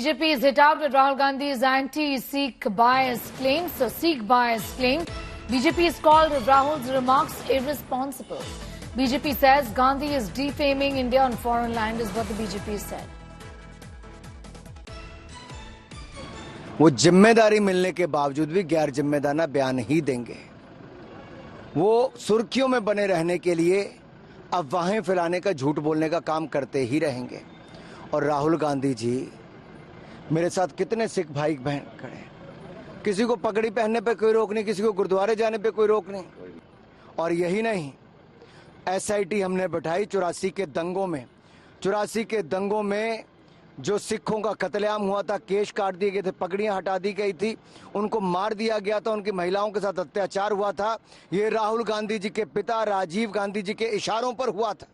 BJP is hit out with Rahul Gandhi's anti-Sikh bias claims. So Sikh bias claim. BJP has called Rahul's remarks irresponsible. BJP says Gandhi is defaming India on foreign land is what the BJP said. वो जिम्मेदारी मिलने के बावजूद भी गैर जिम्मेदाराना बयान ही देंगे। वो सुर्खियों में बने रहने के लिए अफवाहें फैलाने का, झूठ बोलने का काम करते ही रहेंगे। और राहुल गांधी जी, मेरे साथ कितने सिख भाई बहन खड़े, किसी को पगड़ी पहनने पे कोई रोक नहीं, किसी को गुरुद्वारे जाने पे कोई रोक नहीं। और यही नहीं, SIT हमने बैठाई 84 के दंगों में। 84 के दंगों में जो सिखों का कत्लेआम हुआ था, केश काट दिए गए थे, पगड़ियां हटा दी गई थी, उनको मार दिया गया था, उनकी महिलाओं के साथ अत्याचार हुआ था। ये राहुल गांधी जी के पिता राजीव गांधी जी के इशारों पर हुआ था,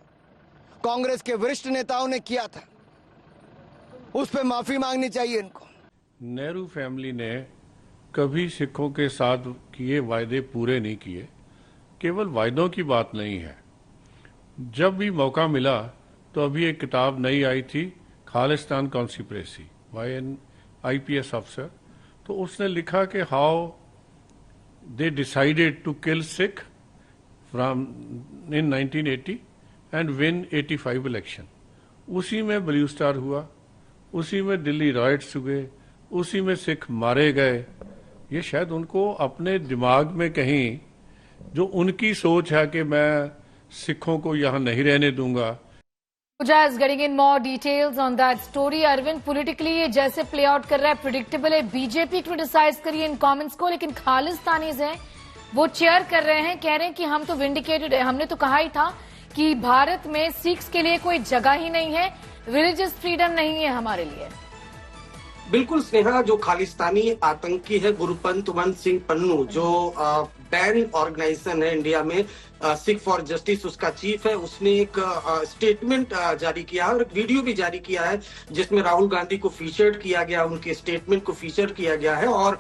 कांग्रेस के वरिष्ठ नेताओं ने किया था। उस पर माफी मांगनी चाहिए इनको। नेहरू फैमिली ने कभी सिखों के साथ किए वायदे पूरे नहीं किए। केवल वायदों की बात नहीं है, जब भी मौका मिला तो अभी एक किताब नई आई थी, Khalistan conspiracy by an IPS अफसर। तो उसने लिखा कि how they decided to kill Sikh from in 1980 and win 85 election. उसी में ब्लू स्टार हुआ, उसी में दिल्ली राइट्स हुए, उसी में सिख मारे गए। ये शायद उनको अपने दिमाग में कहीं जो उनकी सोच है कि मैं सिखों को यहाँ नहीं रहने दूंगा। Just getting in more details on that story, Arvind, politically ये जैसे प्ले आउट कर रहा है प्रिडिक्टेबल है। बीजेपी क्रिटिसाइज करिए इन कमेंट्स को, लेकिन खालिस्तानीज हैं वो चेयर कर रहे हैं, कह रहे हैं कि हम तो विंडिकेटेड है। हमने तो कहा ही था कि भारत में सिख्स के लिए कोई जगह ही नहीं है, रिलीजियस फ्रीडम नहीं है हमारे लिए। बिल्कुल स्नेहा, जो खालिस्तानी आतंकी है गुरपंतवंत सिंह पन्नू, जो बैन ऑर्गेनाइजेशन है इंडिया में, सिख फॉर जस्टिस उसका चीफ है, उसने एक स्टेटमेंट जारी किया है और एक वीडियो भी जारी किया है जिसमें राहुल गांधी को फीचर्ड किया गया, उनके स्टेटमेंट को फीचर किया गया है। और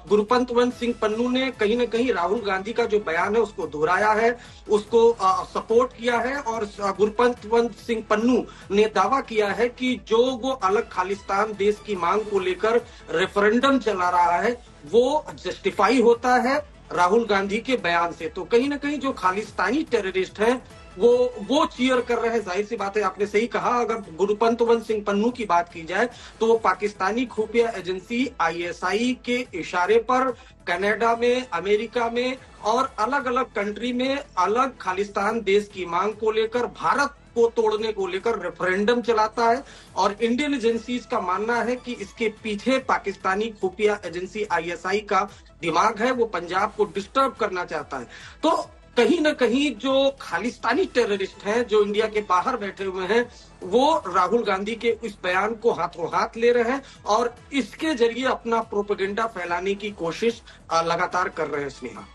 गुरपंतवंत सिंह पन्नू ने कहीं ना कहीं राहुल गांधी का जो बयान है उसको दोहराया है, उसको सपोर्ट किया है। और गुरपंतवंत सिंह पन्नू ने दावा किया है कि जो वो अलग खालिस्तान देश की मांग को लेकर रेफरेंडम चला रहा है वो जस्टिफाई होता है राहुल गांधी के बयान से। तो कहीं ना कहीं जो खालिस्तानी टेररिस्ट हैं वो चीयर कर रहे हैं। जाहिर सी बात है, आपने सही कहा, अगर गुरपंतवंत सिंह पन्नू की बात की जाए तो वो पाकिस्तानी खुफिया एजेंसी ISI के इशारे पर कनाडा में, अमेरिका में और अलग अलग कंट्री में अलग खालिस्तान देश की मांग को लेकर, भारत को तोड़ने को लेकर रेफरेंडम चलाता है। और इंडियन एजेंसीज का मानना है कि इसके पीछे पाकिस्तानी खुफिया एजेंसी ISI का दिमाग है, वो पंजाब को डिस्टर्ब करना चाहता है। तो कहीं ना कहीं जो खालिस्तानी टेररिस्ट हैं जो इंडिया के बाहर बैठे हुए हैं वो राहुल गांधी के इस बयान को हाथों हाथ ले रहे हैं और इसके जरिए अपना प्रोपेगेंडा फैलाने की कोशिश लगातार कर रहे हैं। स्नेहा,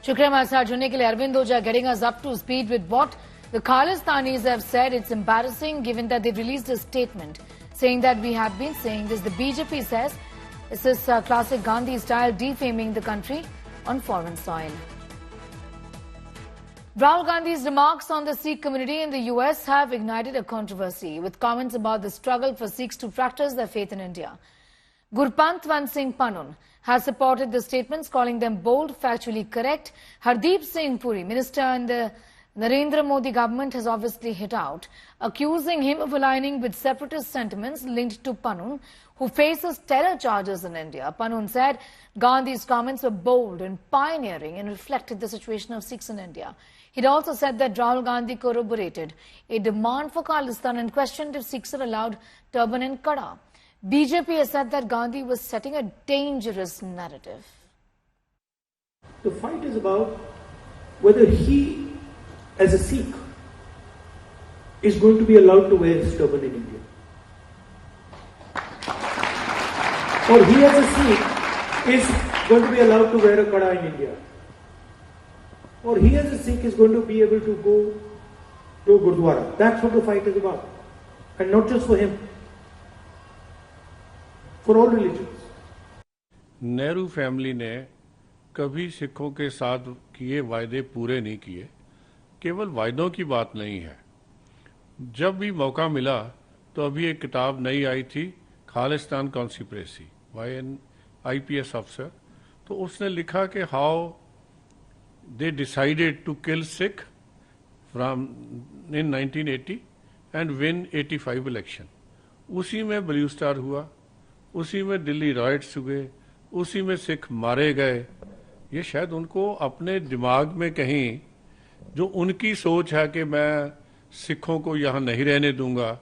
शुक्रिया हमारे साथ जुड़ने के लिए। अरविंद ओझा getting us up to speed with what the Khalistanis have said. It's embarrassing given that they've released a statement saying that we have been saying this. The BJP says this is classic Gandhi style defaming the country on foreign soil. Rahul Gandhi's remarks on the Sikh community in the US have ignited a controversy with comments about the struggle for Sikhs to practice their faith in India. Gurpantwant Singh Pannun has supported the statements, calling them bold, factually correct. Hardeep Singh Puri, minister in the Narendra Modi government, has obviously hit out, accusing him of aligning with separatist sentiments linked to Pannun, who faces terror charges in India. Pannun said Gandhi's comments were bold and pioneering and reflected the situation of Sikhs in India. He'd also said that Rahul Gandhi corroborated a demand for Khalistan and questioned if Sikhs are allowed turban and kada. BJP has said that Gandhi was setting a dangerous narrative. The fight is about whether he, as a Sikh, is going to be allowed to wear his turban in India. Or he, as a Sikh, is going to be allowed to wear a kada in India. Or he, as a Sikh, is going to be able to go to Gurdwara. That's what the fight is about. And not just for him, for all religions. Nehru family ने कभी सिखों के साथ किए वायदे पूरे नहीं किए। केवल वायदों की बात नहीं है, जब भी मौका मिला तो अभी एक किताब नई आई थी, Khalistan conspiracy by an IPS officer. तो उसने लिखा कि how they decided to kill Sikh from in 1980 and win 85 election. उसी में ब्लू स्टार हुआ, उसी में दिल्ली राइट्स हुए, उसी में सिख मारे गए। ये शायद उनको अपने दिमाग में कहीं जो उनकी सोच है कि मैं सिखों को यहाँ नहीं रहने दूंगा,